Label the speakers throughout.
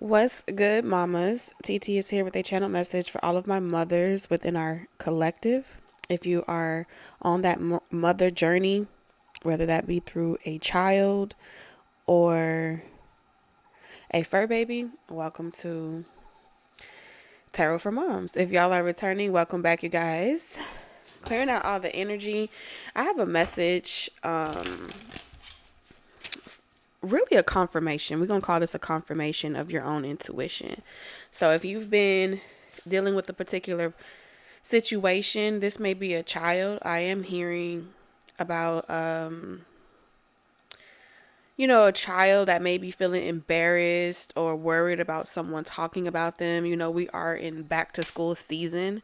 Speaker 1: What's good, mamas? TT is here with a channel message for all of my mothers within our collective. If you are on that mother journey, whether that be through a child or a fur baby, welcome to Tarot for Moms. If y'all are returning, welcome back, you guys. Clearing out all the energy. I have a message, really a confirmation. We're going to call this a confirmation of your own intuition. So if you've been dealing with a particular situation, this may be a child. I am hearing about a child that may be feeling embarrassed or worried about someone talking about them. We are in back to school season.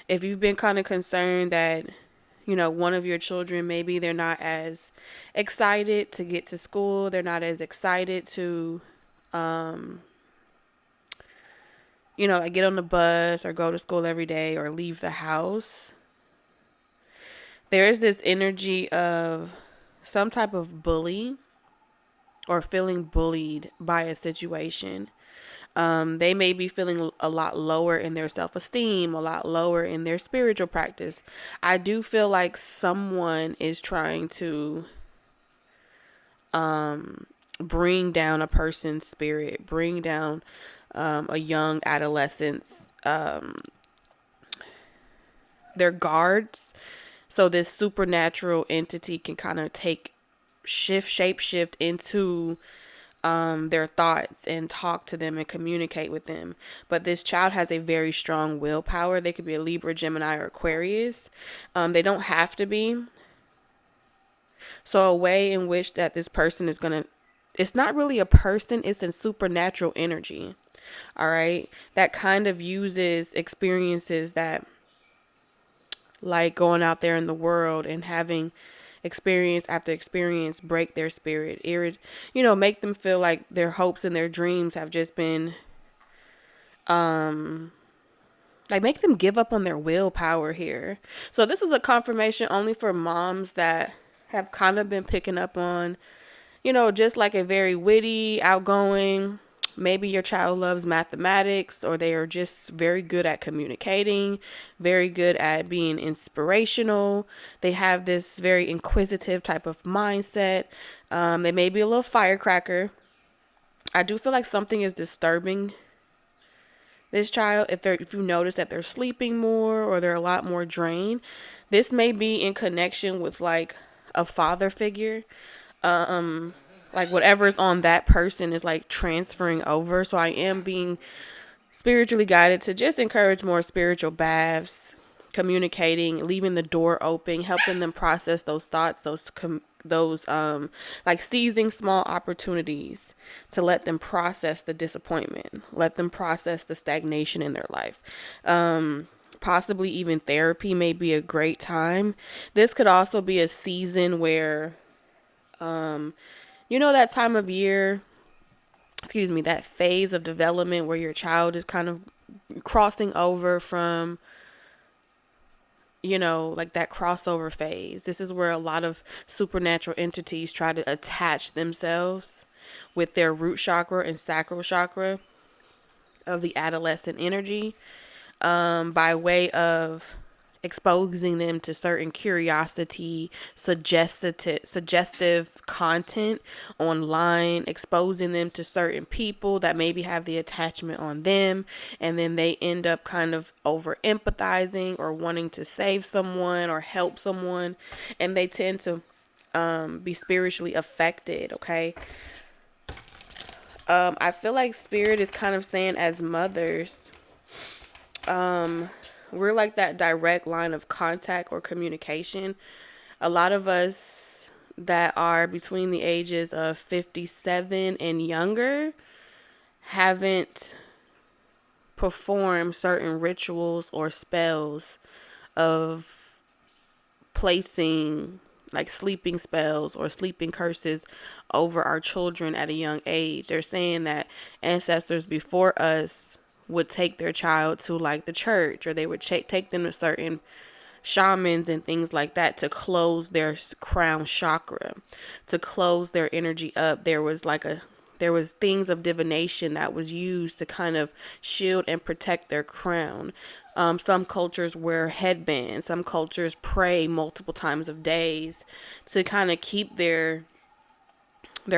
Speaker 1: If you've been kind of concerned that one of your children, maybe they're not as excited to get to school, they're not as excited to like get on the bus or go to school every day or leave the house. There is this energy of some type of bully or feeling bullied by a situation. They may be feeling a lot lower in their self-esteem, a lot lower in their spiritual practice. I do feel like someone is trying to bring down a person's spirit, bring down a young adolescent's their guards, so this supernatural entity can kind of shape shift into their thoughts and talk to them and communicate with them. But this child has a very strong willpower. They could be a Libra, Gemini, or Aquarius. They don't have to be. So a way in which that this person is going to, it's not really a person, it's a supernatural energy. All right. That kind of uses experiences that, like going out there in the world and having experience after experience break their spirit, make them feel like their hopes and their dreams have just been, make them give up on their willpower here. So this is a confirmation only for moms that have kind of been picking up on, just like a very witty, outgoing, maybe your child loves mathematics, or they are just very good at communicating, very good at being inspirational. They have this very inquisitive type of mindset. They may be a little firecracker. I do feel like something is disturbing this child. If you notice that they're sleeping more or they're a lot more drained, this may be in connection with like a father figure. Like whatever's on that person is like transferring over. So I am being spiritually guided to just encourage more spiritual baths, communicating, leaving the door open, helping them process those thoughts, those like seizing small opportunities to let them process the disappointment, let them process the stagnation in their life. Possibly even therapy may be a great time. This could also be a season where that time of year, that phase of development where your child is kind of crossing over from, like that crossover phase. This is where a lot of supernatural entities try to attach themselves with their root chakra and sacral chakra of the adolescent energy, by way of exposing them to certain curiosity, suggestive content online, exposing them to certain people that maybe have the attachment on them, and then they end up kind of over empathizing or wanting to save someone or help someone, and they tend to be spiritually affected. Okay. I feel like spirit is kind of saying, as mothers, we're like that direct line of contact or communication. A lot of us that are between the ages of 57 and younger haven't performed certain rituals or spells of placing like sleeping spells or sleeping curses over our children at a young age. They're saying that ancestors before us would take their child to like the church, or they would take them to certain shamans and things like that to close their crown chakra, to close their energy up. There was like There was things of divination that was used to kind of shield and protect their crown. Some cultures wear headbands. Some cultures pray multiple times of days to kind of keep their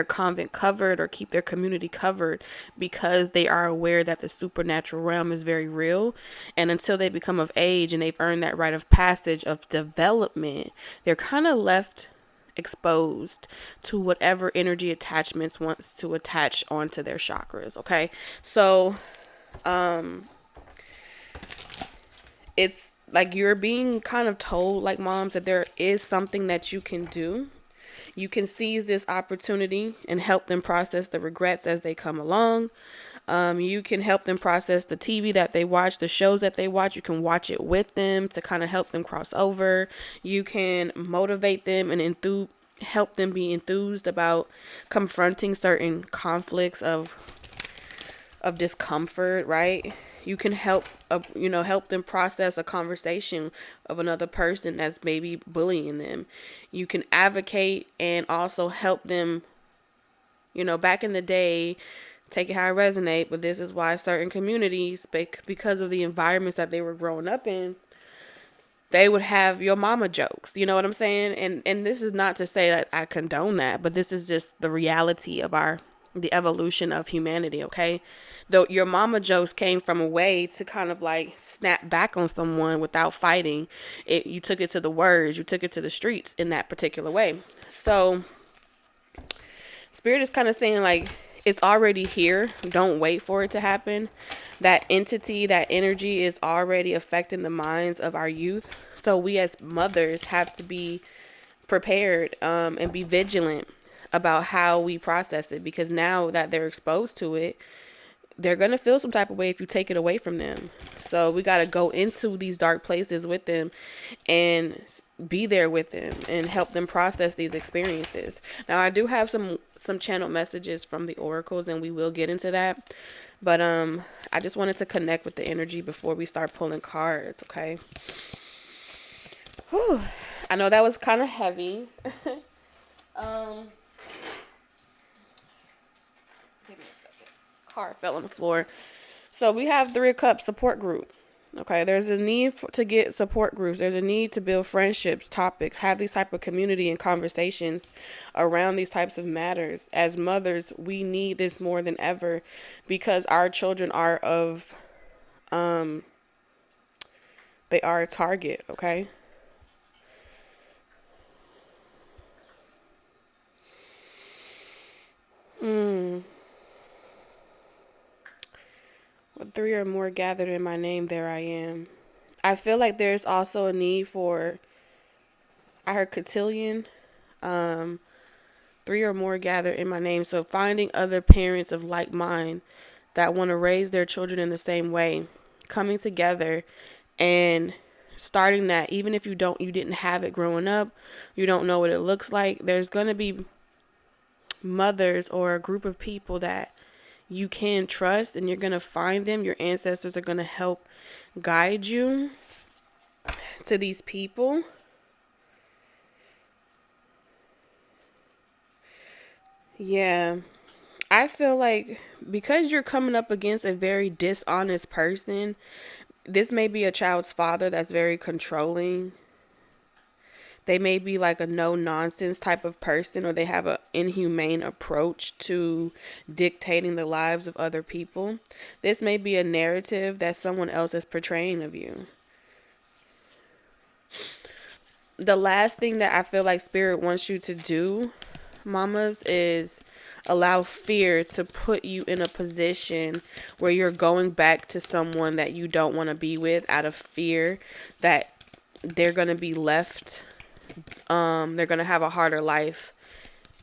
Speaker 1: convent covered or keep their community covered, because they are aware that the supernatural realm is very real. And until they become of age and they've earned that rite of passage of development, they're kind of left exposed to whatever energy attachments wants to attach onto their chakras. Okay, so it's like you're being kind of told, like moms, that there is something that you can do. You can seize this opportunity and help them process the regrets as they come along. You can help them process the TV that they watch, the shows that they watch. You can watch it with them to kind of help them cross over. You can motivate them and help them be enthused about confronting certain conflicts of discomfort, right? You can help help them process a conversation of another person that's maybe bullying them. You can advocate and also help them, back in the day, take it how it resonate, but this is why certain communities, because of the environments that they were growing up in, they would have your mama jokes. You know what I'm saying? And this is not to say that I condone that, but this is just the reality of the evolution of humanity, okay? Though your mama jokes came from a way to kind of like snap back on someone without fighting. You took it to the words, you took it to the streets in that particular way. So Spirit is kind of saying like, it's already here. Don't wait for it to happen. That entity, that energy is already affecting the minds of our youth. So we as mothers have to be prepared and be vigilant about how we process it, because now that they're exposed to it, they're going to feel some type of way if you take it away from them. So we got to go into these dark places with them and be there with them and help them process these experiences. Now, I do have some channel messages from the oracles, and we will get into that. But I just wanted to connect with the energy before we start pulling cards, okay? Whew. I know that was kind of heavy. Give me a second. Card fell on the floor. So we have 3 of Cups support group. Okay, there's a need to get support groups. There's a need to build friendships, topics, have these type of community and conversations around these types of matters. As mothers, we need this more than ever, because our children are they are a target, okay? With 3 or more gathered in my name, there I am. I feel like there's also a need for, I heard cotillion, 3 or more gathered in my name. So finding other parents of like mind that want to raise their children in the same way, coming together and starting that. Even if you didn't have it growing up, you don't know what it looks like, there's going to be mothers or a group of people that you can trust, and you're going to find them. Your ancestors are going to help guide you to these people. Yeah. I feel like because you're coming up against a very dishonest person, this may be a child's father that's very controlling. They may be like a no nonsense type of person, or they have an inhumane approach to dictating the lives of other people. This may be a narrative that someone else is portraying of you. The last thing that I feel like Spirit wants you to do, mamas, is allow fear to put you in a position where you're going back to someone that you don't want to be with out of fear that they're going to be left. They're going to have a harder life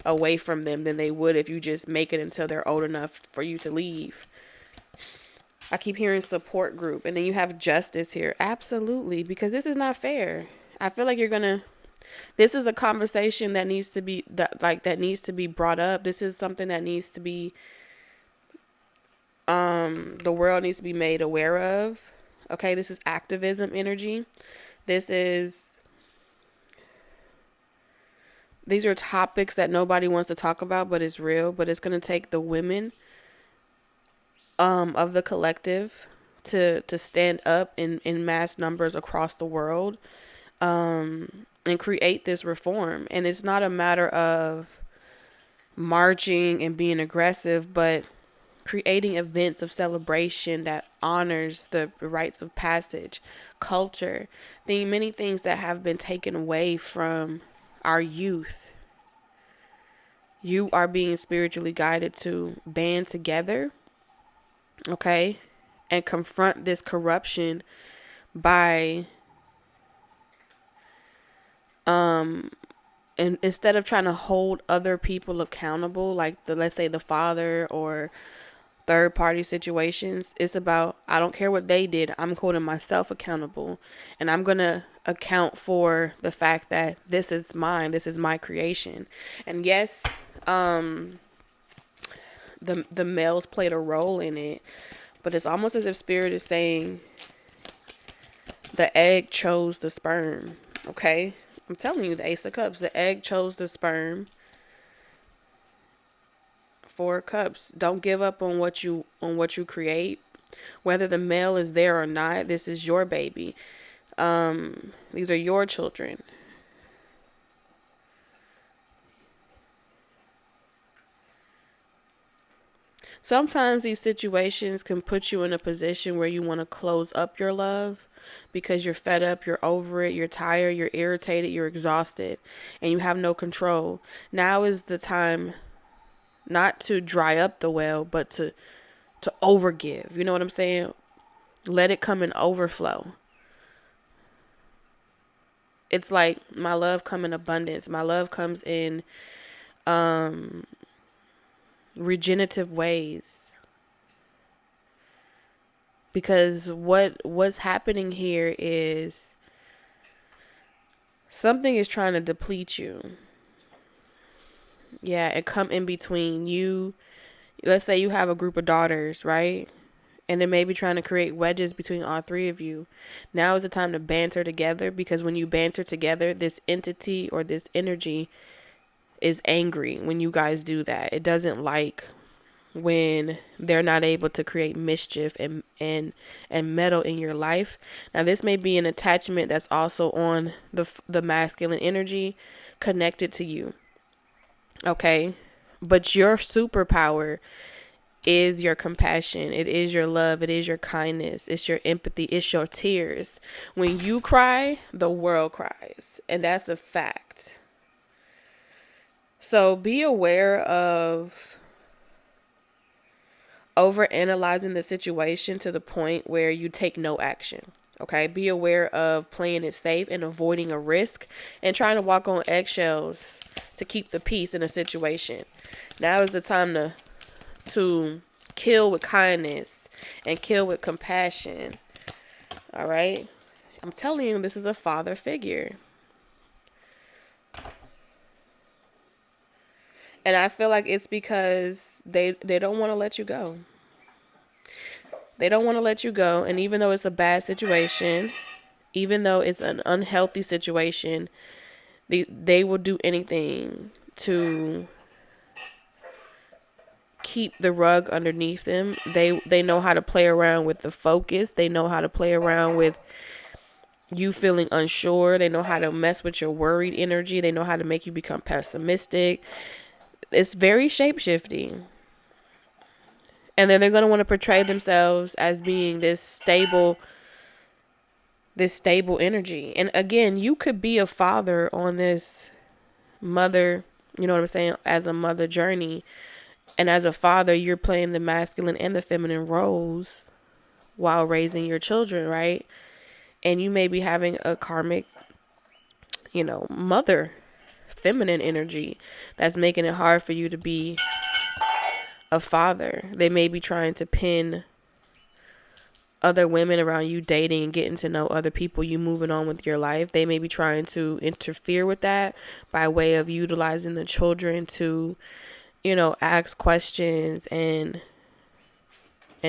Speaker 1: away from them than they would if you just make it until they're old enough for you to leave. I keep hearing support group, and then you have justice here. Absolutely, because this is not fair. I feel like this is a conversation that needs to be that needs to be brought up. This is something that needs to be the world needs to be made aware of. Okay, this is activism energy. This is These are topics that nobody wants to talk about, but it's real. But it's going to take the women of the collective to stand up in mass numbers across the world, and create this reform. And it's not a matter of marching and being aggressive, but creating events of celebration that honors the rites of passage, culture, the many things that have been taken away from our youth. You are being spiritually guided to band together, okay, and confront this corruption by and instead of trying to hold other people accountable, like the, let's say, the father or third party situations. It's about, I don't care what they did, I'm holding myself accountable, and I'm gonna account for the fact that this is mine, this is my creation. And yes, the males played a role in it, but it's almost as if spirit is saying the egg chose the sperm. Okay, I'm telling you, the Ace of Cups, the egg chose the sperm. Four of Cups, don't give up on what you create, whether the male is there or not. This is your baby. These are your children. Sometimes these situations can put you in a position where you want to close up your love because you're fed up, you're over it, you're tired, you're irritated, you're exhausted, and you have no control. Now is the time not to dry up the well, but to overgive. You know what I'm saying? Let it come in overflow. It's like my love come in abundance. My love comes in regenerative ways. Because what's happening here is something is trying to deplete you. Yeah, and come in between you. Let's say you have a group of daughters, right? And they may be trying to create wedges between all three of you. Now is the time to banter together, because when you banter together, this entity or this energy is angry when you guys do that. It doesn't like when they're not able to create mischief and meddle in your life. Now this may be an attachment that's also on the masculine energy connected to you. Okay? But your superpower is your compassion. It is your love. It is your kindness. It's your empathy. It's your tears. When you cry, the world cries. And that's a fact. So be aware of overanalyzing the situation to the point where you take no action. Okay? Be aware of playing it safe and avoiding a risk and trying to walk on eggshells to keep the peace in a situation. Now is the time to kill with kindness and kill with compassion. All right? I'm telling you, this is a father figure. And I feel like it's because they don't want to let you go. They don't want to let you go. And even though it's a bad situation, even though it's an unhealthy situation, they will do anything to keep the rug underneath them. They know how to play around with the focus. They know how to play around with you feeling unsure. They know how to mess with your worried energy. They know how to make you become pessimistic. It's very shape-shifting. And then they're going to want to portray themselves as being this stable energy. And again, you could be a father on this mother, you know what I'm saying, as a mother journey. And as a father, you're playing the masculine and the feminine roles while raising your children, right? And you may be having a karmic, mother feminine energy that's making it hard for you to be a father. They may be trying to pin other women around you dating and getting to know other people, you moving on with your life. They may be trying to interfere with that by way of utilizing the children to, ask questions and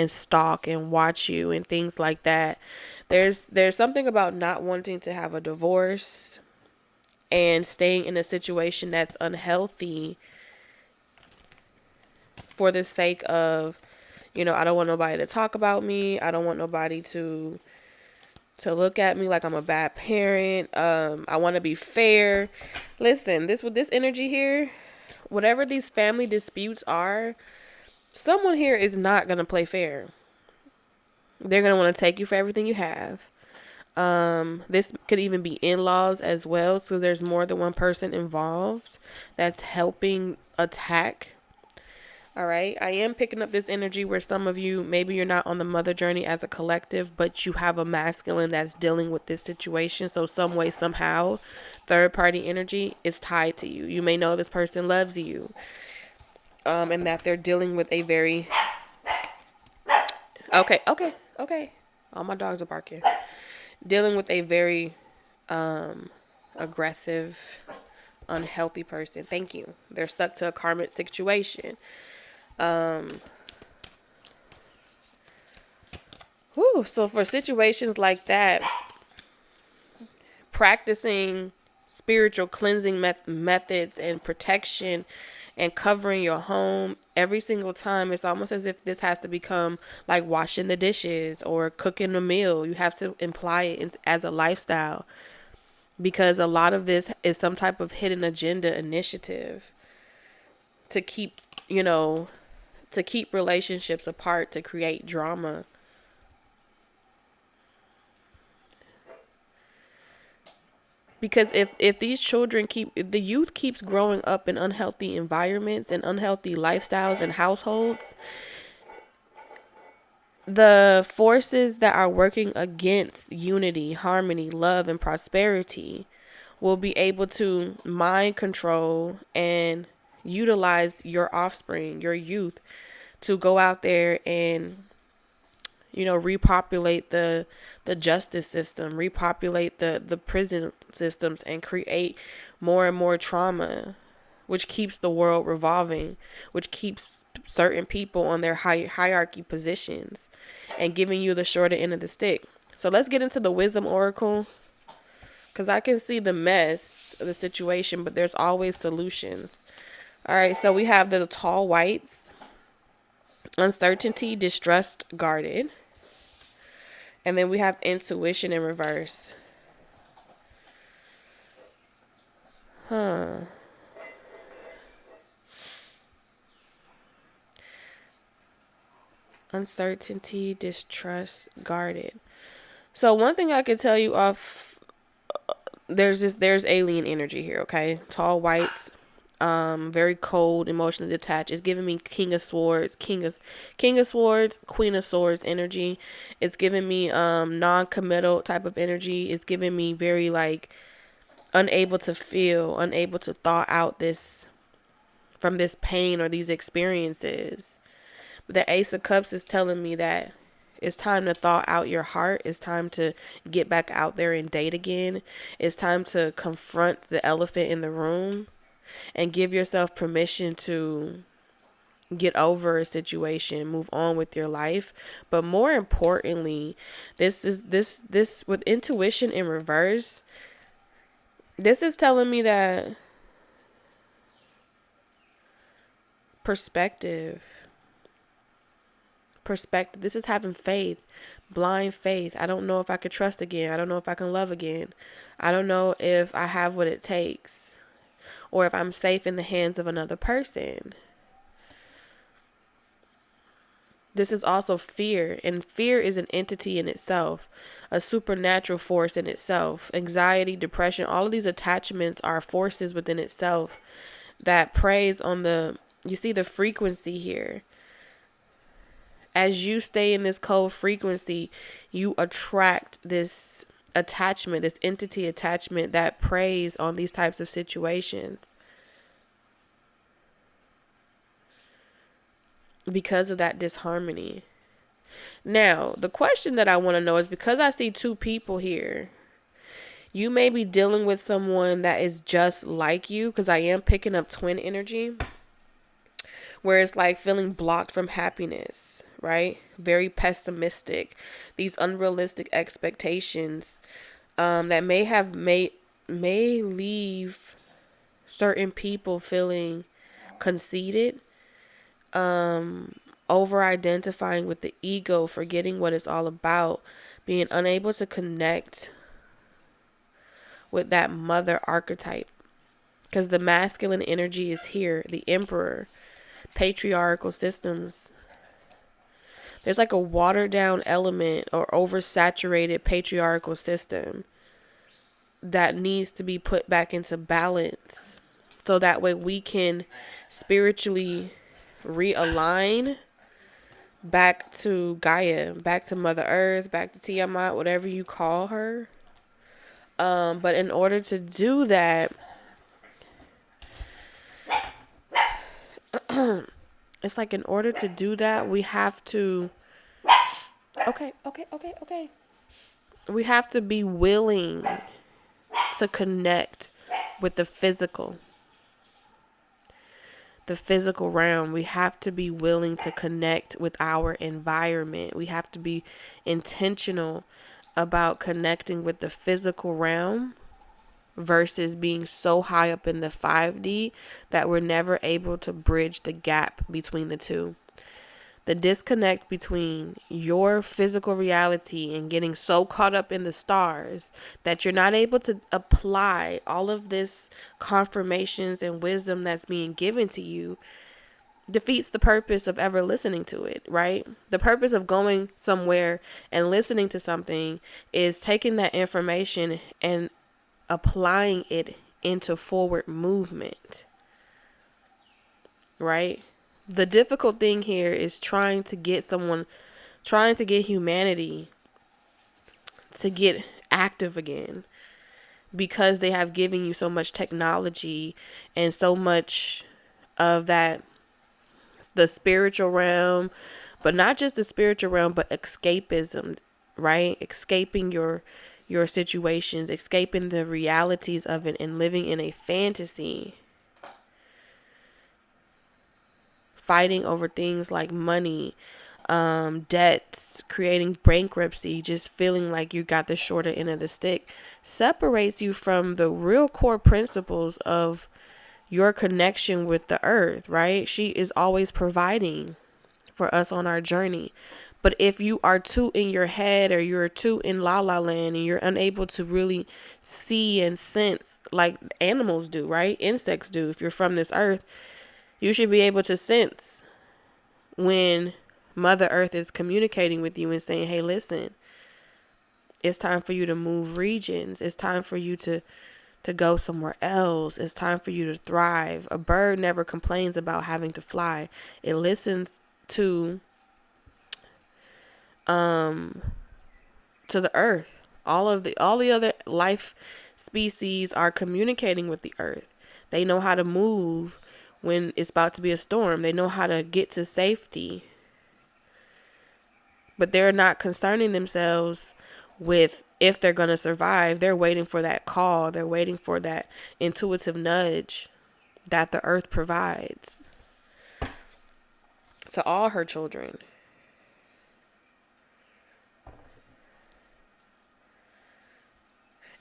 Speaker 1: stalk and watch you and things like that. There's something about not wanting to have a divorce and staying in a situation that's unhealthy for the sake of, I don't want nobody to talk about me. I don't want nobody to look at me like I'm a bad parent. I want to be fair. Listen, with this energy here, whatever these family disputes are, someone here is not going to play fair. They're going to want to take you for everything you have. This could even be in-laws as well. So there's more than one person involved that's helping attack. All right. I am picking up this energy where some of you, maybe you're not on the mother journey as a collective, but you have a masculine that's dealing with this situation. So some way, somehow, third party energy is tied to you. You may know this person loves you. And that they're dealing with a very, okay. All my dogs are barking. Dealing with a very, aggressive, unhealthy person. Thank you. They're stuck to a karmic situation. So for situations like that, practicing spiritual cleansing methods and protection and covering your home every single time, it's almost as if this has to become like washing the dishes or cooking a meal. You have to imply it as a lifestyle, because a lot of this is some type of hidden agenda initiative to keep, relationships apart, to create drama. Because if these children if the youth keeps growing up in unhealthy environments and unhealthy lifestyles and households, the forces that are working against unity, harmony, love, and prosperity will be able to mind control and utilize your offspring, your youth, to go out there and, repopulate the justice system, repopulate the prison systems, and create more and more trauma, which keeps the world revolving, which keeps certain people on their hierarchy positions and giving you the shorter end of the stick. So let's get into the wisdom oracle, because I can see the mess of the situation, but there's always solutions. All right, so we have the tall whites: uncertainty, distrust, guarded. And then we have intuition in reverse. Uncertainty, distrust, guarded. So one thing I could tell you off, there's alien energy here, okay? Tall whites, very cold, emotionally detached. It's giving me King of Swords, King of Swords, Queen of Swords energy. It's giving me non-committal type of energy. It's giving me very like unable to feel, unable to thaw out this from this pain or these experiences. But the Ace of Cups is telling me that it's time to thaw out your heart. It's time to get back out there and date again. It's time to confront the elephant in the room and give yourself permission to get over a situation, move on with your life. But more importantly, this with intuition in reverse, this is telling me that perspective, this is having faith, blind faith. I don't know if I could trust again. I don't know if I can love again. I don't know if I have what it takes, or if I'm safe in the hands of another person. This is also fear, and fear is an entity in itself, a supernatural force in itself. Anxiety, depression, all of these attachments are forces within itself that preys on you see the frequency here. As you stay in this cold frequency, you attract this attachment, this entity attachment that preys on these types of situations. Because of that disharmony. Now, the question that I want to know is, because I see two people here, you may be dealing with someone that is just like you, because I am picking up twin energy, where it's like feeling blocked from happiness, right? Very pessimistic. These unrealistic expectations that may have may leave certain people feeling conceited, over identifying with the ego, forgetting what it's all about, being unable to connect with that mother archetype. Because the masculine energy is here, the emperor, patriarchal systems. There's like a watered down element or oversaturated patriarchal system that needs to be put back into balance. So that way we can spiritually realign back to Gaia, back to Mother Earth, back to Tiamat, whatever you call her. But in order to do that, it's like in order to do that, we have to. Okay. We have to be willing to connect with the physical realm. We have to be willing to connect with our environment. We have to be intentional about connecting with the physical realm versus being so high up in the 5D that we're never able to bridge the gap between the two. The disconnect between your physical reality and getting so caught up in the stars that you're not able to apply all of this confirmations and wisdom that's being given to you defeats the purpose of ever listening to it, right? The purpose of going somewhere and listening to something is taking that information and applying it into forward movement, right? The difficult thing here is trying to get humanity to get active again, because they have given you so much technology and so much of that, the spiritual realm, but not just the spiritual realm, but escapism, right? Escaping your situations, escaping the realities of it and living in a fantasy. Fighting over things like money, debts, creating bankruptcy, just feeling like you got the shorter end of the stick, separates you from the real core principles of your connection with the earth, right? She is always providing for us on our journey. But if you are too in your head, or you're too in la la land, and you're unable to really see and sense like animals do, right? Insects do. If you're from this earth, you should be able to sense when Mother Earth is communicating with you and saying, hey, listen, it's time for you to move regions. It's time for you to go somewhere else. It's time for you to thrive. A bird never complains about having to fly. It listens to the earth. All the other life species are communicating with the earth. They know how to move when it's about to be a storm. They know how to get to safety. But they're not concerning themselves with if they're going to survive. They're waiting for that call. They're waiting for that intuitive nudge that the earth provides to all her children.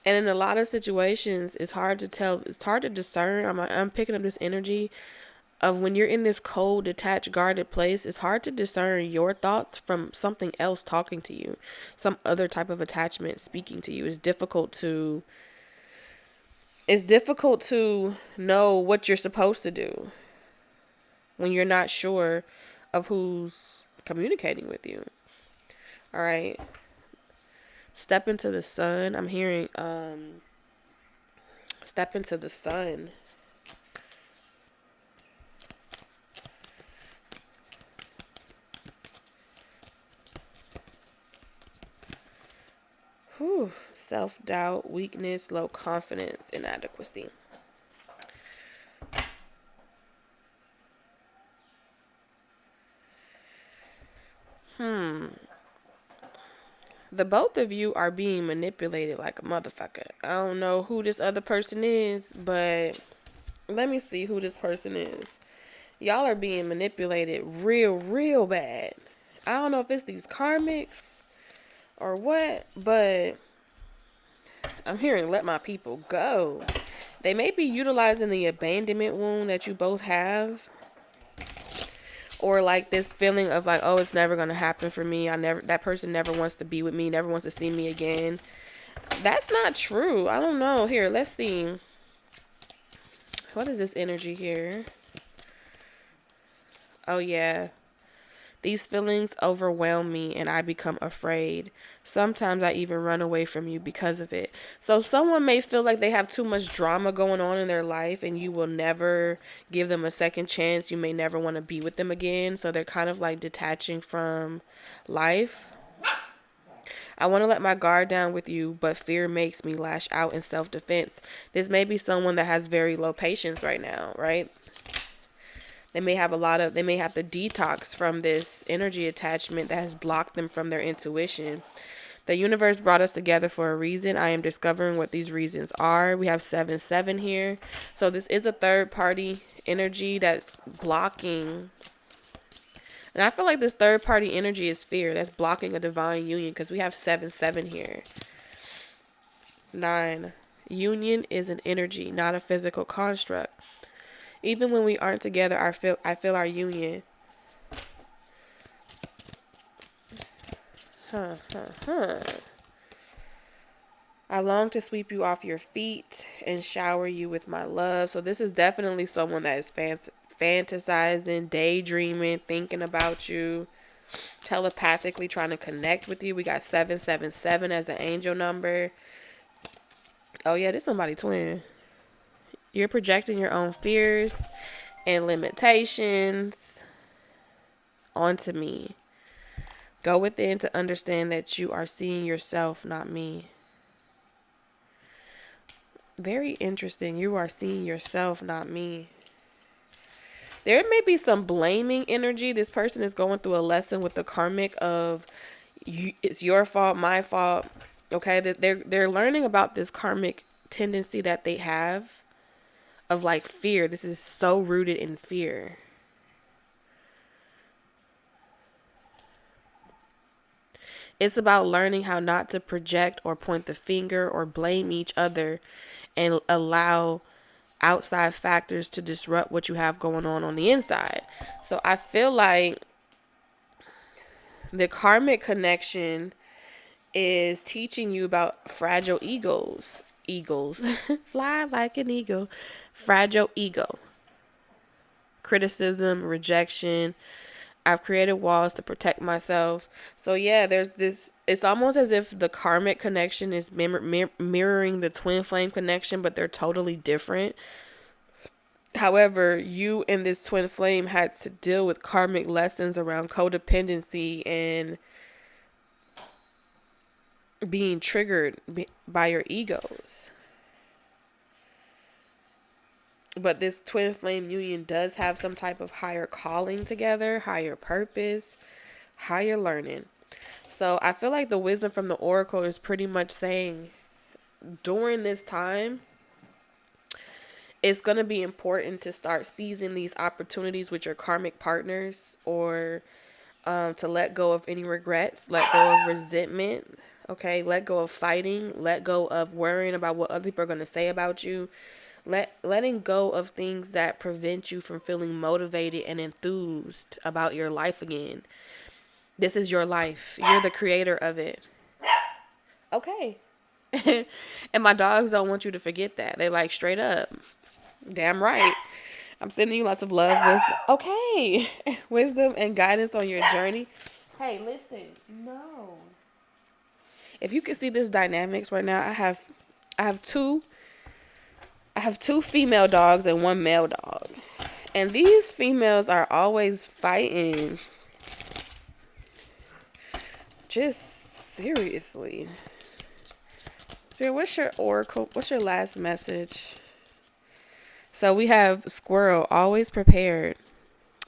Speaker 1: And in a lot of situations, it's hard to tell. It's hard to discern. I'm picking up this energy of when you're in this cold, detached, guarded place. It's hard to discern your thoughts from something else talking to you, some other type of attachment speaking to you. It's difficult to know what you're supposed to do when you're not sure of who's communicating with you. All right. Step into the sun. I'm hearing step into the sun. Self-doubt, weakness, low confidence, inadequacy. The both of you are being manipulated like a motherfucker. I don't know who this other person is, but let me see who this person is. Y'all are being manipulated real bad. I don't know if it's these karmics or what, but I'm hearing let my people go. They may be utilizing the abandonment wound that you both have. Or like this feeling of like, oh, it's never gonna happen for me. That person never wants to be with me, never wants to see me again. That's not true. I don't know. Here, let's see. What is this energy here? Oh yeah. These feelings overwhelm me and I become afraid. Sometimes I even run away from you because of it. So someone may feel like they have too much drama going on in their life and you will never give them a second chance. You may never want to be with them again. So they're kind of like detaching from life. I want to let my guard down with you, but fear makes me lash out in self-defense. This may be someone that has very low patience right now, right? They may have to detox from this energy attachment that has blocked them from their intuition. The universe brought us together for a reason. I am discovering what these reasons are. We have 7-7 here. So this is a third party energy that's blocking. And I feel like this third party energy is fear. That's blocking a divine union because we have 7-7 here. 9. Union is an energy, not a physical construct. Even when we aren't together, I feel our union. I long to sweep you off your feet and shower you with my love. So this is definitely someone that is fantasizing, daydreaming, thinking about you, telepathically trying to connect with you. We got 777 as an angel number. Oh yeah, this is somebody twin. You're projecting your own fears and limitations onto me. Go within to understand that you are seeing yourself, not me. Very interesting. You are seeing yourself, not me. There may be some blaming energy. This person is going through a lesson with the karmic of it's your fault, my fault. Okay, they're learning about this karmic tendency that they have of like fear. This is so rooted in fear. It's about learning how not to project or point the finger or blame each other and allow outside factors to disrupt what you have going on the inside. So I feel like the karmic connection is teaching you about fragile egos. Eagles. Fly like an eagle. Fragile ego. Criticism, rejection. I've created walls to protect myself. So yeah, there's this. It's almost as if the karmic connection is mirroring the twin flame connection, but they're totally different. However, you and this twin flame had to deal with karmic lessons around codependency and being triggered by your egos. But this twin flame union does have some type of higher calling together, higher purpose, higher learning. So I feel like the wisdom from the oracle is pretty much saying during this time, it's going to be important to start seizing these opportunities with your karmic partners, or to let go of any regrets, let go of resentment, okay? Let go of fighting, let go of worrying about what other people are going to say about you. Letting go of things that prevent you from feeling motivated and enthused about your life again. This is your life. You're the creator of it. Okay. And my dogs don't want you to forget that. They like straight up. Damn right. I'm sending you lots of love, wisdom. Okay. Wisdom and guidance on your journey. Hey, listen. No. If you can see this dynamics right now, I have two female dogs and one male dog. And these females are always fighting. Just seriously. Spirit, what's your oracle? What's your last message? So we have Squirrel, always prepared.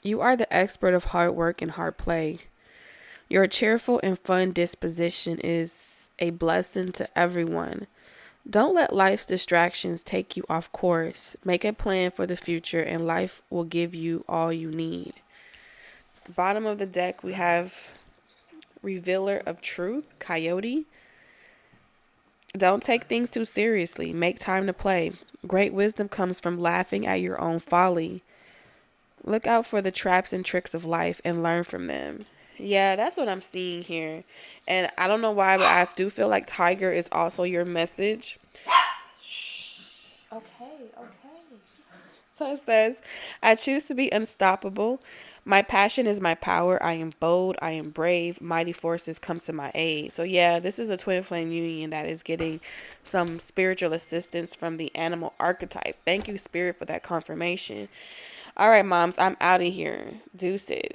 Speaker 1: You are the expert of hard work and hard play. Your cheerful and fun disposition is a blessing to everyone. Don't let life's distractions take you off course. Make a plan for the future and life will give you all you need. Bottom of the deck, we have Revealer of Truth, Coyote. Don't take things too seriously. Make time to play. Great wisdom comes from laughing at your own folly. Look out for the traps and tricks of life and learn from them. Yeah, that's what I'm seeing here. And I don't know why, but I do feel like Tiger is also your message. Okay, okay. So it says, I choose to be unstoppable. My passion is my power. I am bold. I am brave. Mighty forces come to my aid. So, yeah, this is a twin flame union that is getting some spiritual assistance from the animal archetype. Thank you, Spirit, for that confirmation. All right, moms, I'm out of here. Deuces.